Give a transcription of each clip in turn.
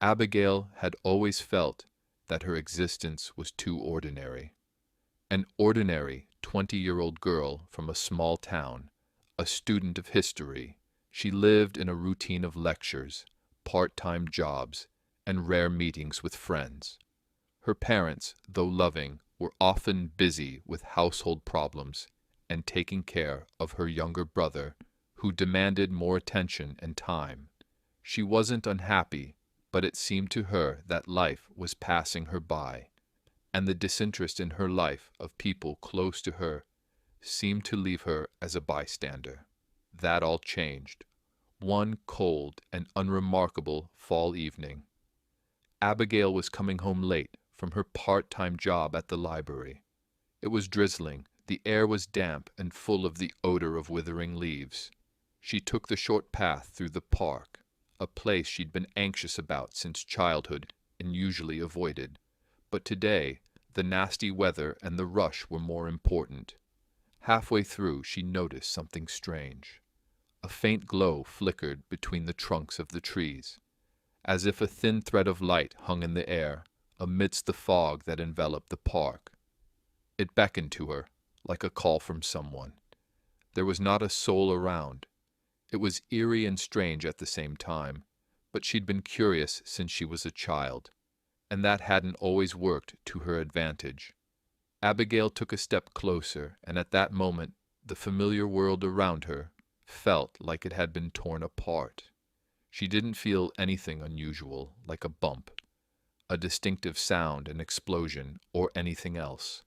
Abigail had always felt that her existence was too ordinary. An ordinary 20-year-old girl from a small town, a student of history, she lived in a routine of lectures, part-time jobs, and rare meetings with friends. Her parents, though loving, were often busy with household problems and taking care of her younger brother, who demanded more attention and time. She wasn't unhappy, but it seemed to her that life was passing her by, and the disinterest in her life of people close to her seemed to leave her as a bystander. That all changed. One cold and unremarkable fall evening, Abigail was coming home late from her part-time job at the library. It was drizzling, the air was damp and full of the odor of withering leaves. She took the short path through the park, a place she'd been anxious about since childhood and usually avoided. But today, the nasty weather and the rush were more important. Halfway through, she noticed something strange. A faint glow flickered between the trunks of the trees, as if a thin thread of light hung in the air amidst the fog that enveloped the park. It beckoned to her, like a call from someone. There was not a soul around. It was eerie and strange at the same time, but she'd been curious since she was a child, and that hadn't always worked to her advantage. Abigail took a step closer, and at that moment, the familiar world around her felt like it had been torn apart. She didn't feel anything unusual, like a bump, a distinctive sound, an explosion, or anything else.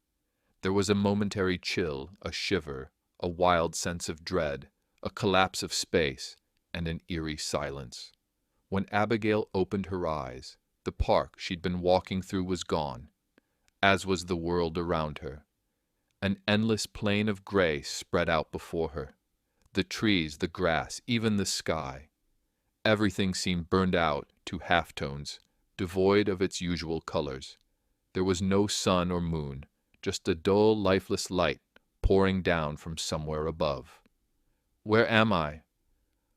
There was a momentary chill, a shiver, a wild sense of dread, a collapse of space, and an eerie silence. When Abigail opened her eyes, the park she'd been walking through was gone, as was the world around her. An endless plain of gray spread out before her. The trees, the grass, even the sky. Everything seemed burned out to halftones, devoid of its usual colors. There was no sun or moon, just a dull, lifeless light pouring down from somewhere above. "Where am I?"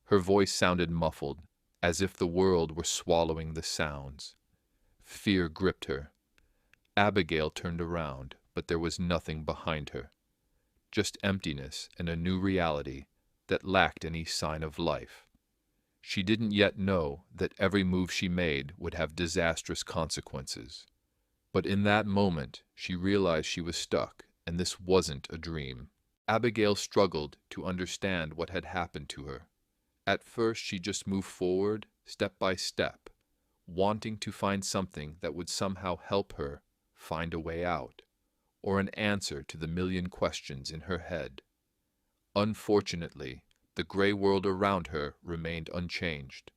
Her voice sounded muffled, as if the world were swallowing the sounds. Fear gripped her. Abigail turned around, but there was nothing behind her. Just emptiness and a new reality that lacked any sign of life. She didn't yet know that every move she made would have disastrous consequences. But in that moment, she realized she was stuck, and this wasn't a dream. Abigail struggled to understand what had happened to her. At first, she just moved forward, step by step, wanting to find something that would somehow help her find a way out, or an answer to the million questions in her head. Unfortunately, the gray world around her remained unchanged.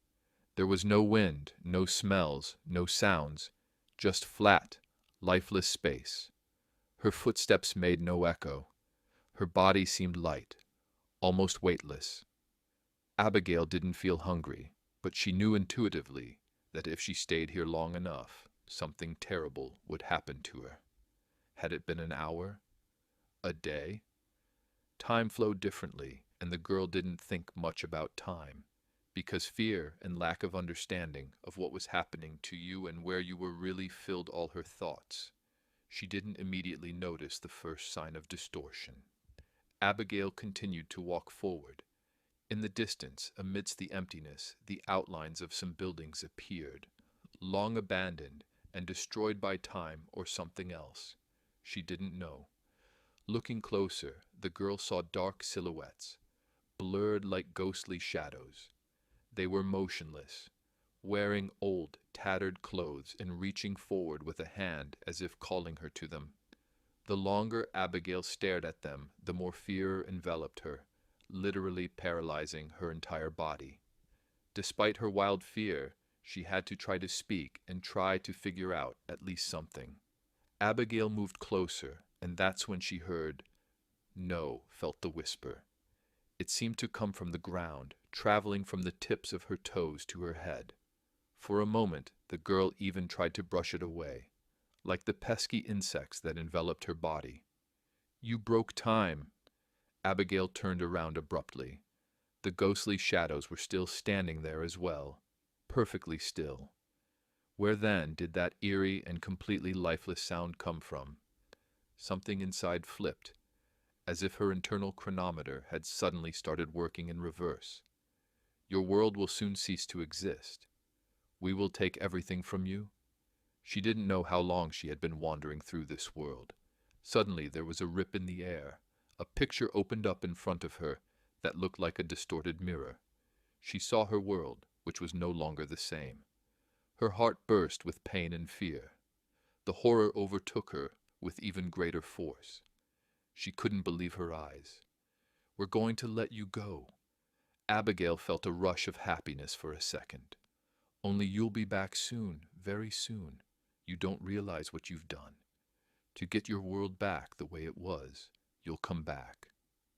There was no wind, no smells, no sounds, just flat, lifeless space. Her footsteps made no echo. Her body seemed light, almost weightless. Abigail didn't feel hungry, but she knew intuitively that if she stayed here long enough, something terrible would happen to her. Had it been an hour? A day? Time flowed differently, and the girl didn't think much about time, because fear and lack of understanding of what was happening to you and where you were really filled all her thoughts. She didn't immediately notice the first sign of distortion. Abigail continued to walk forward. In the distance, amidst the emptiness, the outlines of some buildings appeared, long abandoned and destroyed by time or something else. She didn't know. Looking closer, the girl saw dark silhouettes, blurred like ghostly shadows. They were motionless, wearing old, tattered clothes and reaching forward with a hand as if calling her to them. The longer Abigail stared at them, the more fear enveloped her, literally paralyzing her entire body. Despite her wild fear, she had to try to speak and try to figure out at least something. Abigail moved closer, and that's when she heard, "No," felt the whisper. It seemed to come from the ground, traveling from the tips of her toes to her head. For a moment, the girl even tried to brush it away, like the pesky insects that enveloped her body. "You broke time." Abigail turned around abruptly. The ghostly shadows were still standing there as well, perfectly still. Where then did that eerie and completely lifeless sound come from? Something inside flipped, as if her internal chronometer had suddenly started working in reverse. Your world will soon cease to exist. We will take everything from you. She didn't know how long she had been wandering through this world. Suddenly there was a rip in the air. A picture opened up in front of her that looked like a distorted mirror. She saw her world, which was no longer the same. Her heart burst with pain and fear. The horror overtook her with even greater force. She couldn't believe her eyes. "We're going to let you go." Abigail felt a rush of happiness for a second. "Only you'll be back soon, very soon. You don't realize what you've done. To get your world back the way it was, you'll come back."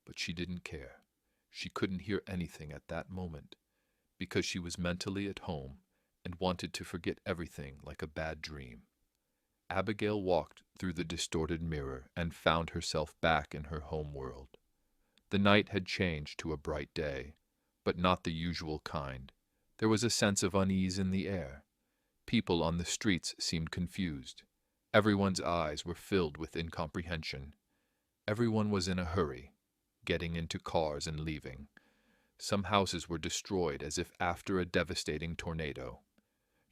But she didn't care. She couldn't hear anything at that moment, because she was mentally at home and wanted to forget everything like a bad dream. Abigail walked through the distorted mirror and found herself back in her home world. The night had changed to a bright day, but not the usual kind. There was a sense of unease in the air. People on the streets seemed confused. Everyone's eyes were filled with incomprehension. Everyone was in a hurry, getting into cars and leaving. Some houses were destroyed as if after a devastating tornado.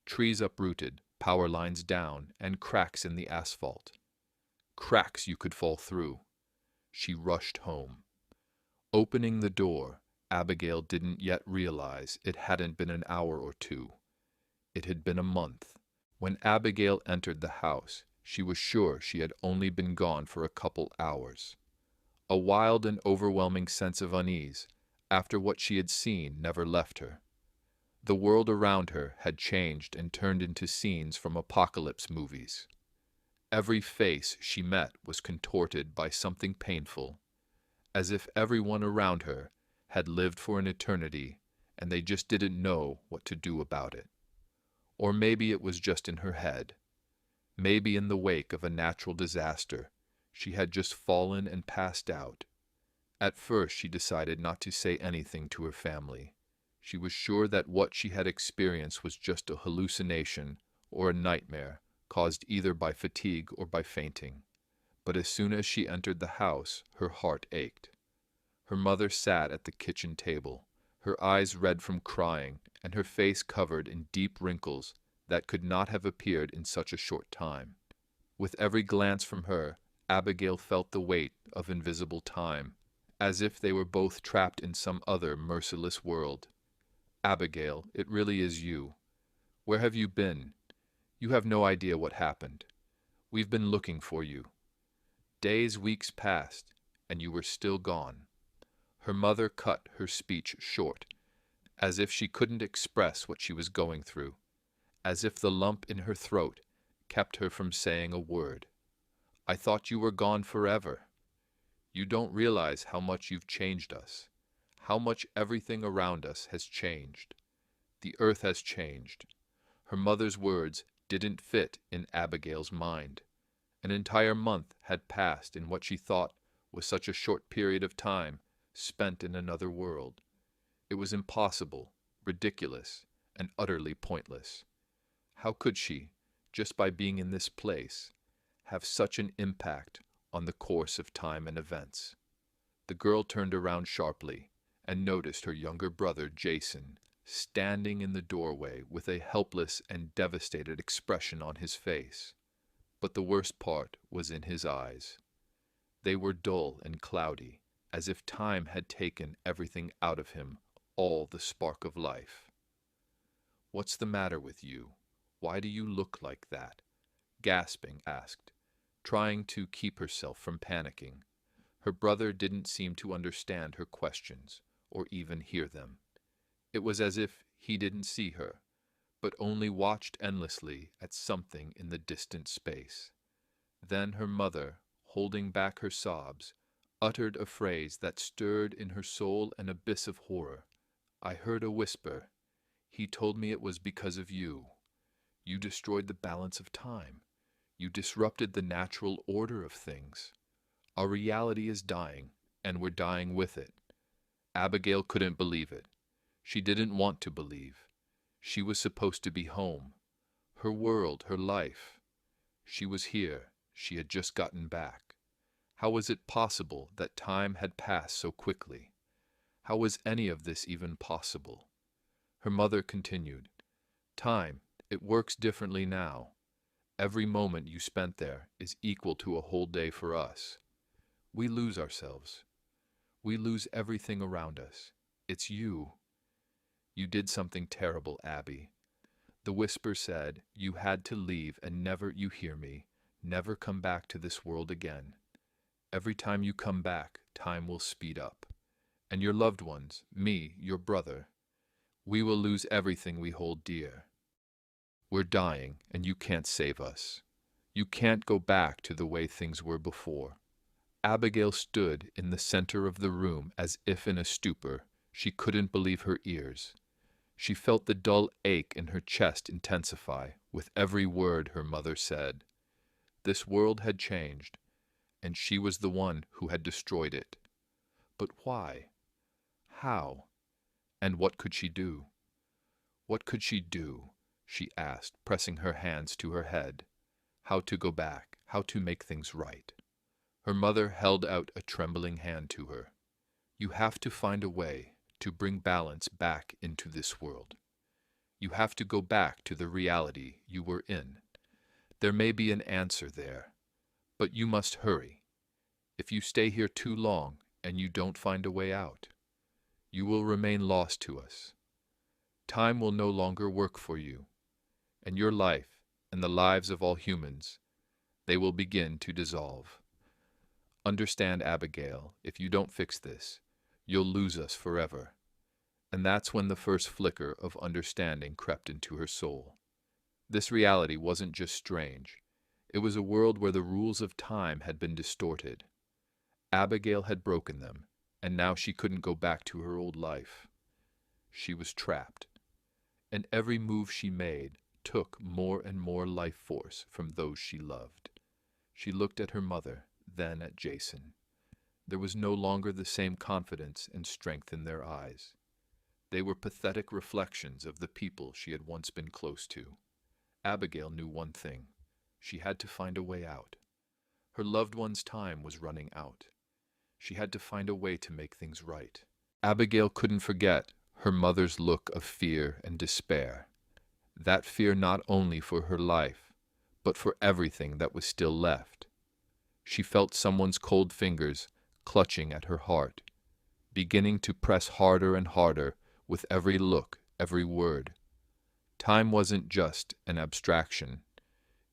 Trees uprooted, power lines down, and cracks in the asphalt. Cracks you could fall through. She rushed home. Opening the door, Abigail didn't yet realize it hadn't been an hour or two. It had been a month. When Abigail entered the house, she was sure she had only been gone for a couple hours. A wild and overwhelming sense of unease, after what she had seen, never left her. The world around her had changed and turned into scenes from apocalypse movies. Every face she met was contorted by something painful, as if everyone around her had lived for an eternity and they just didn't know what to do about it. Or maybe it was just in her head. Maybe in the wake of a natural disaster, she had just fallen and passed out. At first she decided not to say anything to her family. She was sure that what she had experienced was just a hallucination or a nightmare caused either by fatigue or by fainting. But as soon as she entered the house, her heart ached. Her mother sat at the kitchen table, her eyes red from crying and her face covered in deep wrinkles that could not have appeared in such a short time. With every glance from her, Abigail felt the weight of invisible time, as if they were both trapped in some other merciless world. "Abigail, it really is you. Where have you been? You have no idea what happened. We've been looking for you. Days, weeks passed, and you were still gone." Her mother cut her speech short, as if she couldn't express what she was going through, as if the lump in her throat kept her from saying a word. "I thought you were gone forever. You don't realize how much you've changed us, how much everything around us has changed. The earth has changed." Her mother's words didn't fit in Abigail's mind. An entire month had passed in what she thought was such a short period of time spent in another world. It was impossible, ridiculous, and utterly pointless. How could she, just by being in this place, have such an impact on the course of time and events? The girl turned around sharply and noticed her younger brother, Jason, standing in the doorway with a helpless and devastated expression on his face. But the worst part was in his eyes. They were dull and cloudy, as if time had taken everything out of him, all the spark of life. "What's the matter with you? Why do you look like that?" Gasping, asked, trying to keep herself from panicking. Her brother didn't seem to understand her questions, or even hear them. It was as if he didn't see her, but only watched endlessly at something in the distant space. Then her mother, holding back her sobs, uttered a phrase that stirred in her soul an abyss of horror. "I heard a whisper. He told me it was because of you. You destroyed the balance of time. You disrupted the natural order of things. Our reality is dying, and we're dying with it." Abigail couldn't believe it. She didn't want to believe. She was supposed to be home. her world, her life. She was here. She had just gotten back. How was it possible that time had passed so quickly? How was any of this even possible? Her mother continued, "Time, it works differently now. Every moment you spent there is equal to a whole day for us. We lose ourselves. We lose everything around us. It's you. You did something terrible, Abby. The whisper said, you had to leave and never, you hear me, never come back to this world again. Every time you come back, time will speed up. And your loved ones, me, your brother, we will lose everything we hold dear. We're dying, and you can't save us. You can't go back to the way things were before." Abigail stood in the center of the room as if in a stupor. She couldn't believe her ears. She felt the dull ache in her chest intensify with every word her mother said. This world had changed, and she was the one who had destroyed it. But why? How? And what could she do? What could she do? She asked, pressing her hands to her head. How to go back, how to make things right. Her mother held out a trembling hand to her. You have to find a way to bring balance back into this world. You have to go back to the reality you were in. There may be an answer there, but you must hurry. If you stay here too long and you don't find a way out, you will remain lost to us. Time will no longer work for you, and your life and the lives of all humans, they will begin to dissolve. Understand, Abigail, if you don't fix this, you'll lose us forever. And that's when the first flicker of understanding crept into her soul. This reality wasn't just strange. It was a world where the rules of time had been distorted. Abigail had broken them, and now she couldn't go back to her old life. She was trapped, and every move she made took more and more life force from those she loved. She looked at her mother, then at Jason. There was no longer the same confidence and strength in their eyes. They were pathetic reflections of the people she had once been close to. Abigail knew one thing. She had to find a way out. Her loved one's time was running out. She had to find a way to make things right. Abigail couldn't forget her mother's look of fear and despair. That fear not only for her life, but for everything that was still left. She felt someone's cold fingers clutching at her heart, beginning to press harder and harder with every look, every word. Time wasn't just an abstraction.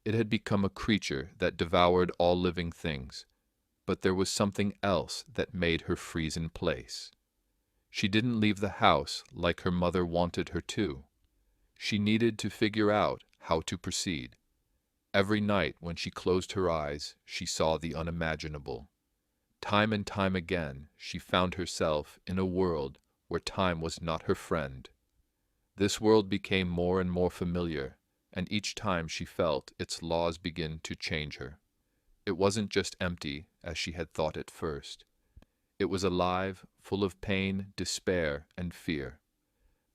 It had become a creature that devoured all living things, but there was something else that made her freeze in place. She didn't leave the house like her mother wanted her to. She needed to figure out how to proceed. Every night when she closed her eyes, she saw the unimaginable. Time and time again, she found herself in a world where time was not her friend. This world became more and more familiar, and each time she felt its laws begin to change her. It wasn't just empty, as she had thought at first. It was alive, full of pain, despair, and fear.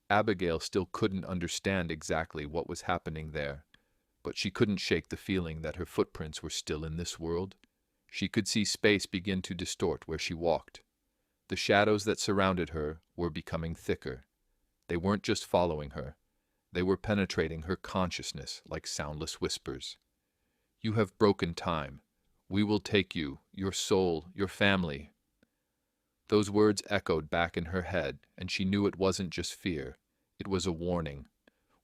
Abigail still couldn't understand exactly what was happening there, but she couldn't shake the feeling that her footprints were still in this world. She could see space begin to distort where she walked. The shadows that surrounded her were becoming thicker. They weren't just following her. They were penetrating her consciousness like soundless whispers. You have broken time. We will take you, your soul, your family. Those words echoed back in her head, and she knew it wasn't just fear. It was a warning.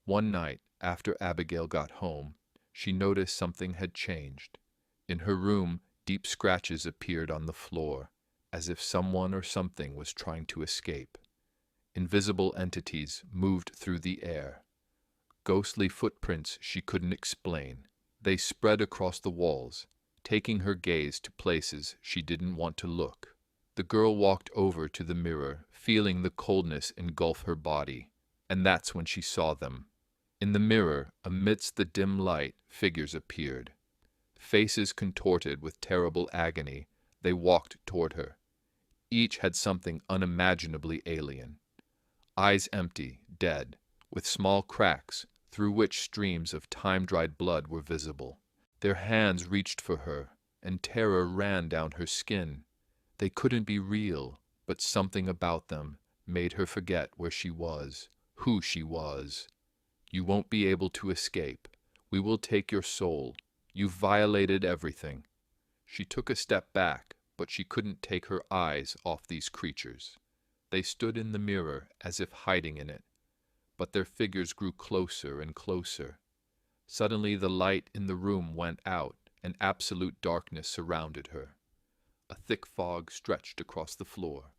One night, after Abigail got home, she noticed something had changed. In her room, deep scratches appeared on the floor, as if someone or something was trying to escape. Invisible entities moved through the air. Ghostly footprints she couldn't explain. They spread across the walls, taking her gaze to places she didn't want to look. The girl walked over to the mirror, feeling the coldness engulf her body, and that's when she saw them. In the mirror, amidst the dim light, figures appeared. Faces contorted with terrible agony, they walked toward her. Each had something unimaginably alien. Eyes empty, dead, with small cracks through which streams of time-dried blood were visible. Their hands reached for her, and terror ran down her skin. They couldn't be real, but something about them made her forget where she was, who she was. "You won't be able to escape. We will take your soul. You've violated everything." She took a step back, but she couldn't take her eyes off these creatures. They stood in the mirror as if hiding in it, but their figures grew closer and closer. Suddenly the light in the room went out, and absolute darkness surrounded her. A thick fog stretched across the floor,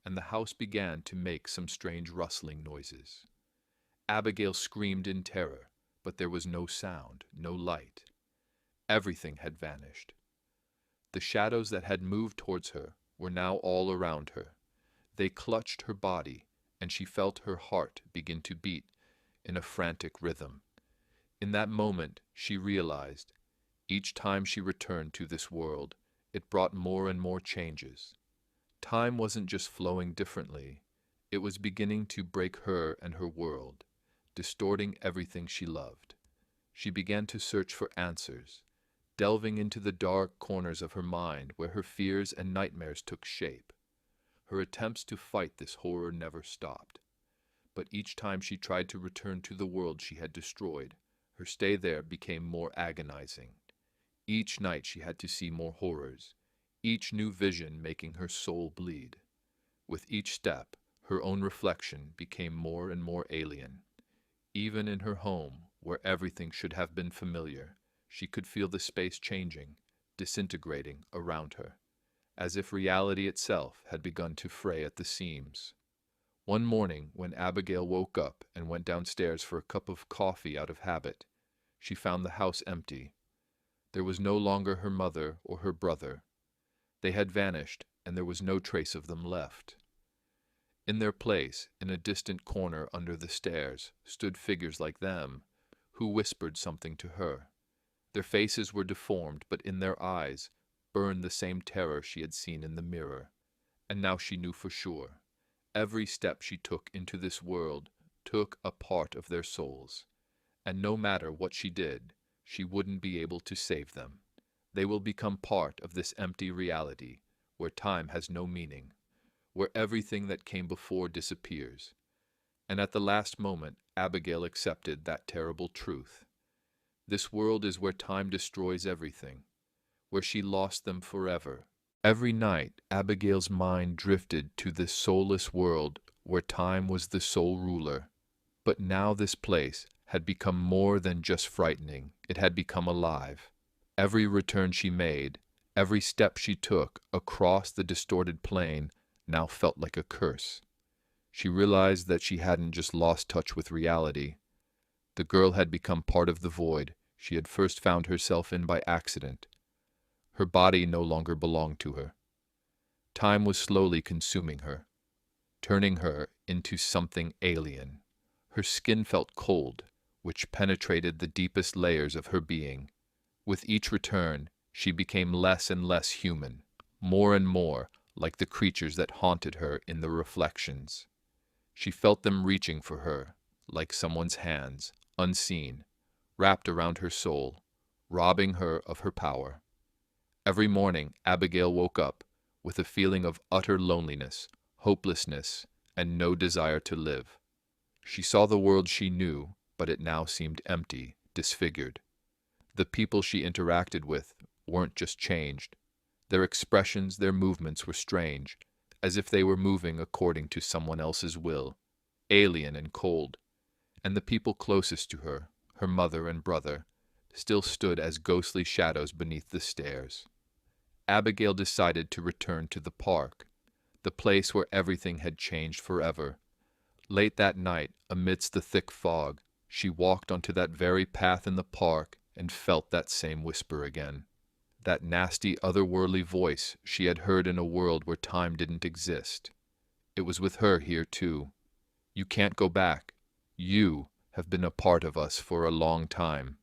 and the house began to make some strange rustling noises. Abigail screamed in terror, but there was no sound, no light. Everything had vanished. The shadows that had moved towards her were now all around her. They clutched her body, and she felt her heart begin to beat in a frantic rhythm. In that moment, she realized, each time she returned to this world, it brought more and more changes. Time wasn't just flowing differently, it was beginning to break her and her world, distorting everything she loved. She began to search for answers, delving into the dark corners of her mind where her fears and nightmares took shape. Her attempts to fight this horror never stopped. But each time she tried to return to the world she had destroyed, her stay there became more agonizing. Each night she had to see more horrors, each new vision making her soul bleed. With each step, her own reflection became more and more alien. Even in her home, where everything should have been familiar, she could feel the space changing, disintegrating around her, as if reality itself had begun to fray at the seams. One morning, when Abigail woke up and went downstairs for a cup of coffee out of habit, she found the house empty. There was no longer her mother or her brother. They had vanished, and there was no trace of them left. In their place, in a distant corner under the stairs, stood figures like them, who whispered something to her. Their faces were deformed, but in their eyes burned the same terror she had seen in the mirror. And now she knew for sure. Every step she took into this world took a part of their souls, and no matter what she did, she wouldn't be able to save them. They will become part of this empty reality, where time has no meaning, where everything that came before disappears. And at the last moment, Abigail accepted that terrible truth. This world is where time destroys everything, where she lost them forever. Every night, Abigail's mind drifted to this soulless world where time was the sole ruler. But now this place had become more than just frightening. It had become alive. Every return she made, every step she took across the distorted plane now felt like a curse. She realized that she hadn't just lost touch with reality. The girl had become part of the void she had first found herself in by accident. Her body no longer belonged to her. Time was slowly consuming her, turning her into something alien. Her skin felt cold, which penetrated the deepest layers of her being. With each return, she became less and less human, more and more like the creatures that haunted her in the reflections. She felt them reaching for her, like someone's hands, unseen, wrapped around her soul, robbing her of her power. Every morning, Abigail woke up with a feeling of utter loneliness, hopelessness, and no desire to live. She saw the world she knew, but it now seemed empty, disfigured. The people she interacted with weren't just changed. Their expressions, their movements were strange, as if they were moving according to someone else's will, alien and cold. And the people closest to her, her mother and brother, still stood as ghostly shadows beneath the stairs. Abigail decided to return to the park, the place where everything had changed forever. Late that night, amidst the thick fog, she walked onto that very path in the park and felt that same whisper again. That nasty, otherworldly voice she had heard in a world where time didn't exist. It was with her here too. "You can't go back. You have been a part of us for a long time."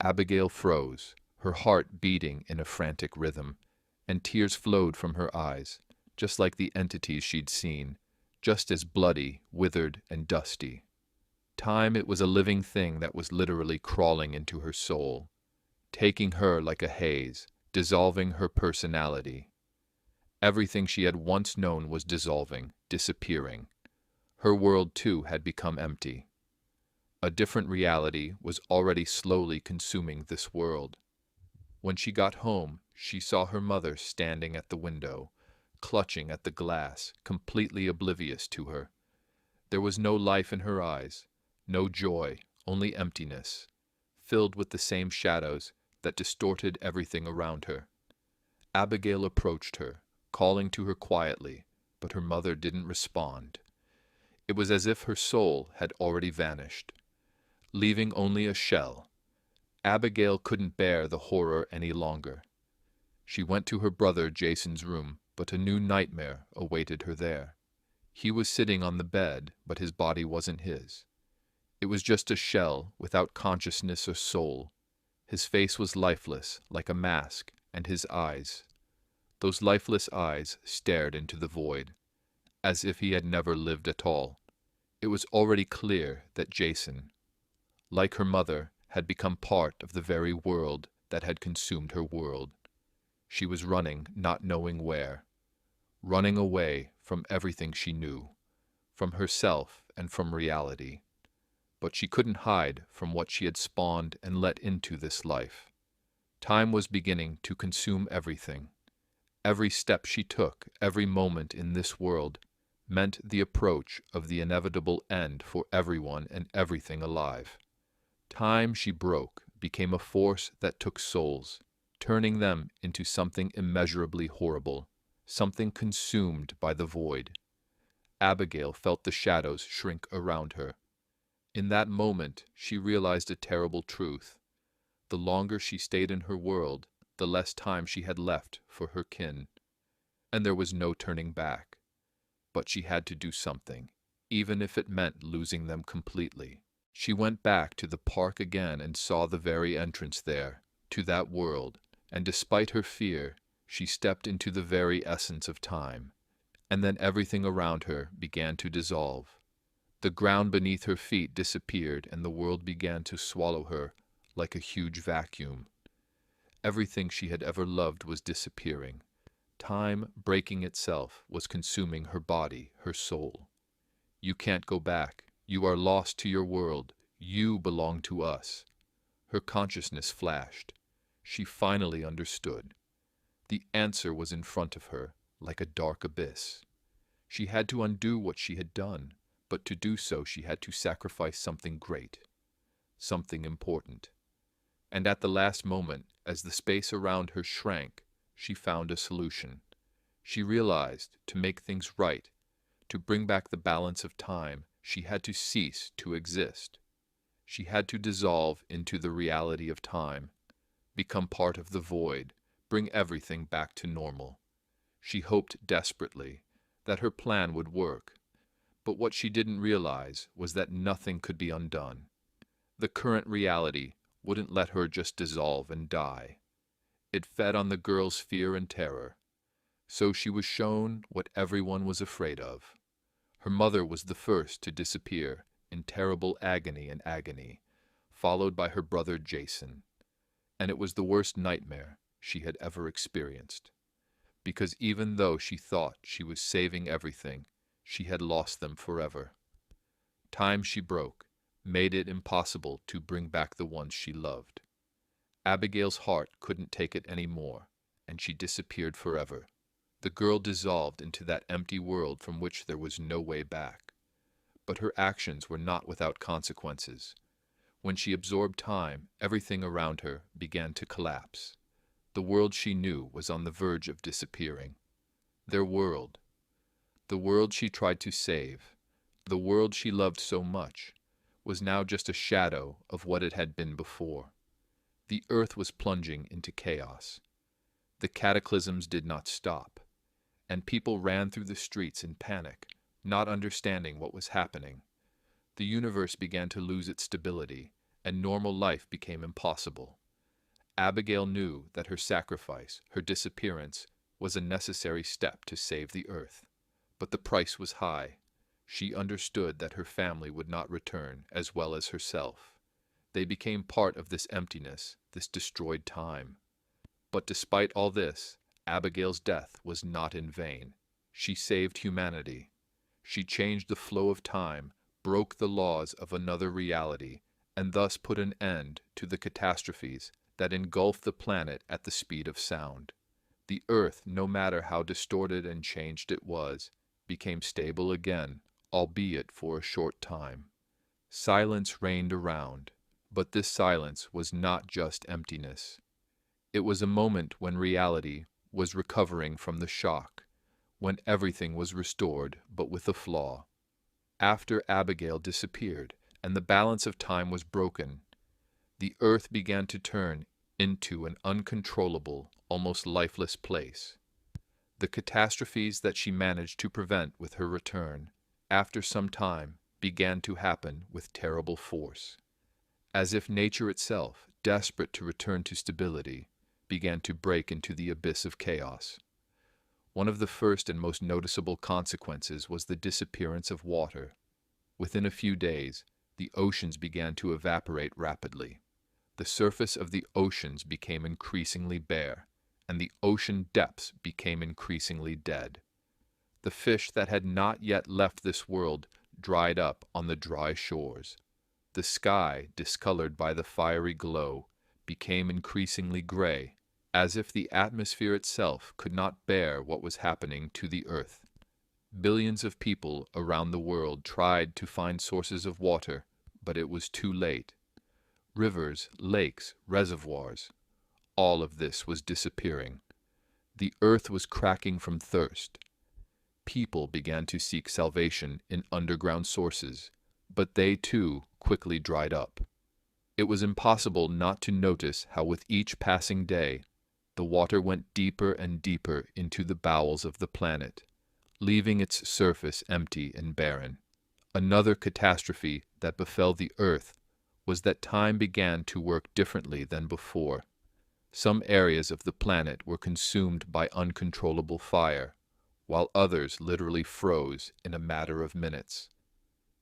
Abigail froze, her heart beating in a frantic rhythm, and tears flowed from her eyes, just like the entities she'd seen, just as bloody, withered, and dusty. Time, it was a living thing that was literally crawling into her soul, taking her like a haze, dissolving her personality. Everything she had once known was dissolving, disappearing. Her world, too, had become empty. A different reality was already slowly consuming this world. When she got home, she saw her mother standing at the window, clutching at the glass, completely oblivious to her. There was no life in her eyes, no joy, only emptiness, filled with the same shadows that distorted everything around her. Abigail approached her, calling to her quietly, but her mother didn't respond. It was as if her soul had already vanished, leaving only a shell. Abigail couldn't bear the horror any longer. She went to her brother Jason's room, but a new nightmare awaited her there. He was sitting on the bed, but his body wasn't his. It was just a shell, without consciousness or soul. His face was lifeless, like a mask, and his eyes, those lifeless eyes, stared into the void, as if he had never lived at all. It was already clear that Jason, like her mother, had become part of the very world that had consumed her world. She was running, not knowing where, running away from everything she knew, from herself and from reality. But she couldn't hide from what she had spawned and let into this life. Time was beginning to consume everything. Every step she took, every moment in this world, meant the approach of the inevitable end for everyone and everything alive. Time, she broke, became a force that took souls, turning them into something immeasurably horrible, something consumed by the void. Abigail felt the shadows shrink around her. In that moment, she realized a terrible truth. The longer she stayed in her world, the less time she had left for her kin. And there was no turning back. But she had to do something, even if it meant losing them completely. She went back to the park again and saw the very entrance there, to that world, and despite her fear, she stepped into the very essence of time. And then everything around her began to dissolve. The ground beneath her feet disappeared, and the world began to swallow her like a huge vacuum. Everything she had ever loved was disappearing. Time, breaking itself, was consuming her body, her soul. You can't go back. You are lost to your world. You belong to us. Her consciousness flashed. She finally understood. The answer was in front of her, like a dark abyss. She had to undo what she had done, but to do so she had to sacrifice something great, something important. And at the last moment, as the space around her shrank, she found a solution. She realized, to make things right, to bring back the balance of time, she had to cease to exist. She had to dissolve into the reality of time, become part of the void, bring everything back to normal. She hoped desperately that her plan would work, but what she didn't realize was that nothing could be undone. The current reality wouldn't let her just dissolve and die. It fed on the girl's fear and terror. So she was shown what everyone was afraid of. Her mother was the first to disappear in terrible agony, followed by her brother Jason. And it was the worst nightmare she had ever experienced. Because even though she thought she was saving everything, she had lost them forever. Time, she broke, made it impossible to bring back the ones she loved. Abigail's heart couldn't take it any more, and she disappeared forever. The girl dissolved into that empty world from which there was no way back. But her actions were not without consequences. When she absorbed time, everything around her began to collapse. The world she knew was on the verge of disappearing. Their world, the world she tried to save, the world she loved so much, was now just a shadow of what it had been before. The earth was plunging into chaos. The cataclysms did not stop, and people ran through the streets in panic, not understanding what was happening. The universe began to lose its stability, and normal life became impossible. Abigail knew that her sacrifice, her disappearance, was a necessary step to save the earth. But the price was high. she understood that her family would not return, as well as herself. They became part of this emptiness, this destroyed time. But despite all this, Abigail's death was not in vain. She saved humanity. She changed the flow of time, broke the laws of another reality, and thus put an end to the catastrophes that engulfed the planet at the speed of sound. The Earth, no matter how distorted and changed it was, became stable again, albeit for a short time. Silence reigned around, but this silence was not just emptiness. It was a moment when reality was recovering from the shock, when everything was restored but with a flaw. After Abigail disappeared and the balance of time was broken, the earth began to turn into an uncontrollable, almost lifeless place. The catastrophes that she managed to prevent with her return, after some time, began to happen with terrible force. As if nature itself, desperate to return to stability, began to break into the abyss of chaos. One of the first and most noticeable consequences was the disappearance of water. Within a few days, the oceans began to evaporate rapidly. The surface of the oceans became increasingly bare, and the ocean depths became increasingly dead. The fish that had not yet left this world dried up on the dry shores. The sky, discolored by the fiery glow, became increasingly gray, as if the atmosphere itself could not bear what was happening to the earth. Billions of people around the world tried to find sources of water, but it was too late. Rivers, lakes, reservoirs, all of this was disappearing. The earth was cracking from thirst. People began to seek salvation in underground sources, but they too quickly dried up. It was impossible not to notice how with each passing day, the water went deeper and deeper into the bowels of the planet, leaving its surface empty and barren. Another catastrophe that befell the earth was that time began to work differently than before. Some areas of the planet were consumed by uncontrollable fire, while others literally froze in a matter of minutes.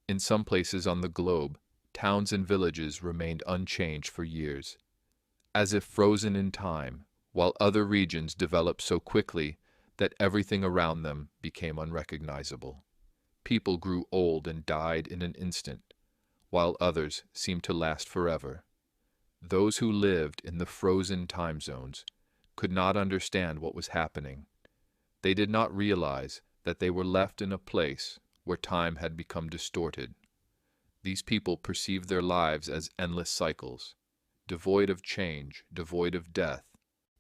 In some places on the globe, towns and villages remained unchanged for years, as if frozen in time, while other regions developed so quickly that everything around them became unrecognizable. People grew old and died in an instant, while others seemed to last forever. Those who lived in the frozen time zones could not understand what was happening. They did not realize that they were left in a place where time had become distorted. These people perceived their lives as endless cycles, devoid of change, devoid of death.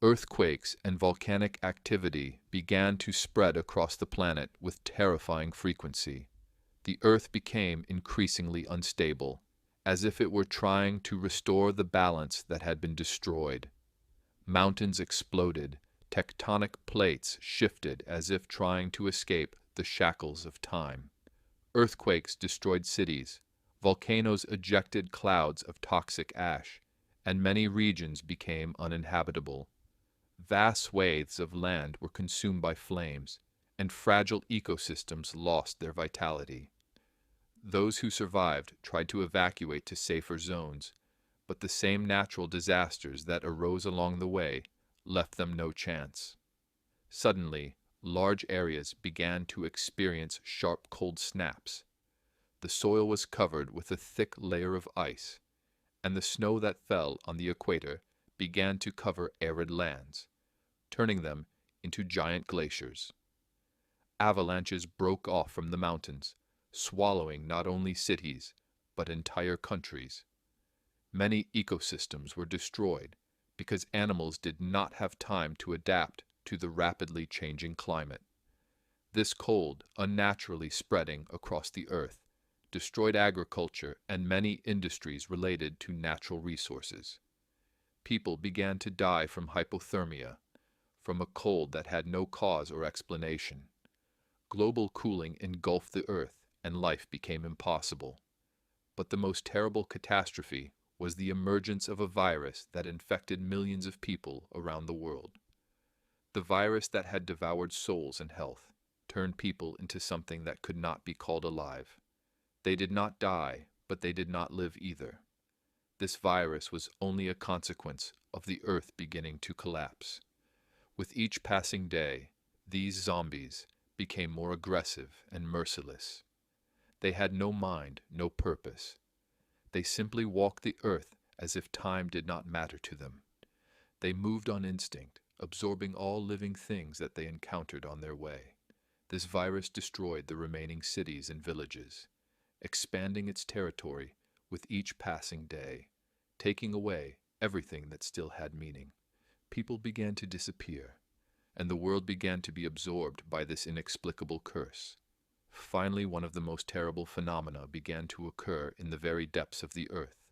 Earthquakes and volcanic activity began to spread across the planet with terrifying frequency. The Earth became increasingly unstable, as if it were trying to restore the balance that had been destroyed. Mountains exploded, tectonic plates shifted as if trying to escape the shackles of time. Earthquakes destroyed cities, volcanoes ejected clouds of toxic ash, and many regions became uninhabitable. Vast swathes of land were consumed by flames, and fragile ecosystems lost their vitality. Those who survived tried to evacuate to safer zones, but the same natural disasters that arose along the way left them no chance. Suddenly, large areas began to experience sharp cold snaps. The soil was covered with a thick layer of ice, and the snow that fell on the equator began to cover arid lands, turning them into giant glaciers. Avalanches broke off from the mountains, swallowing not only cities, but entire countries. Many ecosystems were destroyed because animals did not have time to adapt to the rapidly changing climate. This cold, unnaturally spreading across the earth, destroyed agriculture and many industries related to natural resources. People began to die from hypothermia, from a cold that had no cause or explanation. Global cooling engulfed the earth, and life became impossible. But the most terrible catastrophe was the emergence of a virus that infected millions of people around the world. The virus that had devoured souls and health, turned people into something that could not be called alive. They did not die, but they did not live either. This virus was only a consequence of the earth beginning to collapse. With each passing day, these zombies became more aggressive and merciless. They had no mind, no purpose. They simply walked the earth as if time did not matter to them. They moved on instinct, absorbing all living things that they encountered on their way. This virus destroyed the remaining cities and villages, expanding its territory with each passing day, taking away everything that still had meaning. People began to disappear, and the world began to be absorbed by this inexplicable curse. Finally, one of the most terrible phenomena began to occur in the very depths of the earth.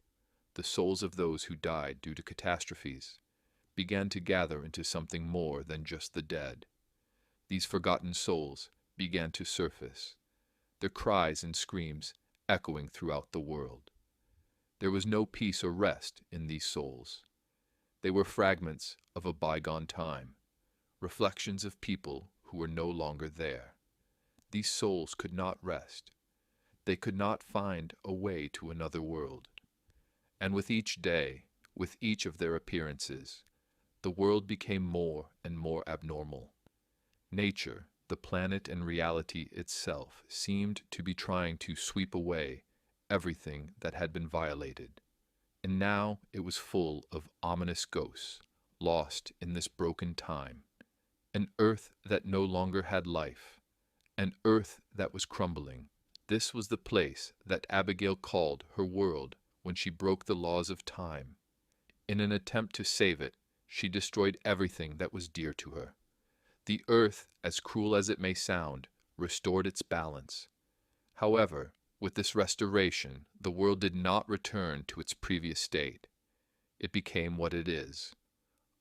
The souls of those who died due to catastrophes began to gather into something more than just the dead. These forgotten souls began to surface, their cries and screams echoing throughout the world. There was no peace or rest in these souls. They were fragments of a bygone time, reflections of people who were no longer there. These souls could not rest. They could not find a way to another world. And with each day, with each of their appearances, the world became more and more abnormal. Nature, the planet and reality itself, seemed to be trying to sweep away everything that had been violated. And now it was full of ominous ghosts, lost in this broken time. An earth that no longer had life, an earth that was crumbling. This was the place that Abigail called her world when she broke the laws of time. In an attempt to save it, she destroyed everything that was dear to her. The earth, as cruel as it may sound, restored its balance. However, with this restoration, the world did not return to its previous state. It became what it is: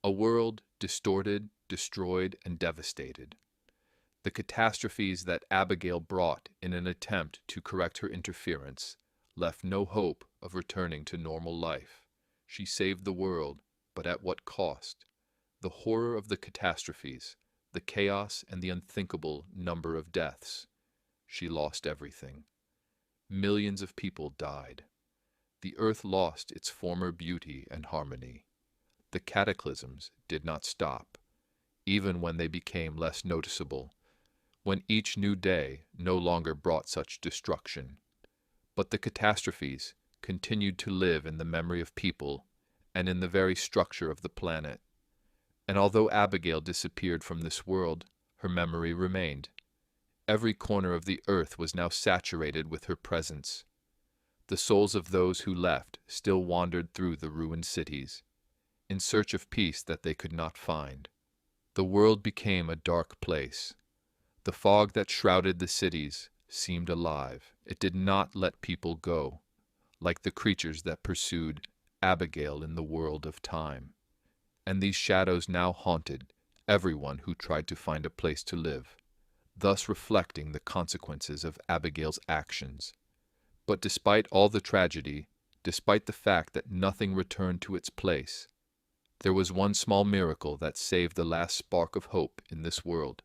a world distorted, destroyed, and devastated. The catastrophes that Abigail brought in an attempt to correct her interference left no hope of returning to normal life. She saved the world, but at what cost? The horror of the catastrophes, the chaos, and the unthinkable number of deaths. She lost everything. Millions of people died. The earth lost its former beauty and harmony. The cataclysms did not stop, even when they became less noticeable, when each new day no longer brought such destruction. But the catastrophes continued to live in the memory of people and in the very structure of the planet. And although Abigail disappeared from this world, her memory remained. Every corner of the earth was now saturated with her presence. The souls of those who left still wandered through the ruined cities, in search of peace that they could not find. The world became a dark place. The fog that shrouded the cities seemed alive. It did not let people go, like the creatures that pursued Abigail in the world of time. And these shadows now haunted everyone who tried to find a place to live, thus reflecting the consequences of Abigail's actions. But despite all the tragedy, despite the fact that nothing returned to its place, there was one small miracle that saved the last spark of hope in this world.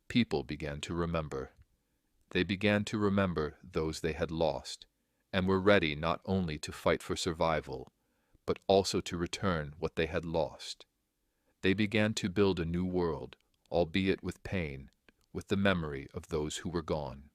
People began to remember. They began to remember those they had lost, and were ready not only to fight for survival, but also to return what they had lost. They began to build a new world, albeit with pain, with the memory of those who were gone.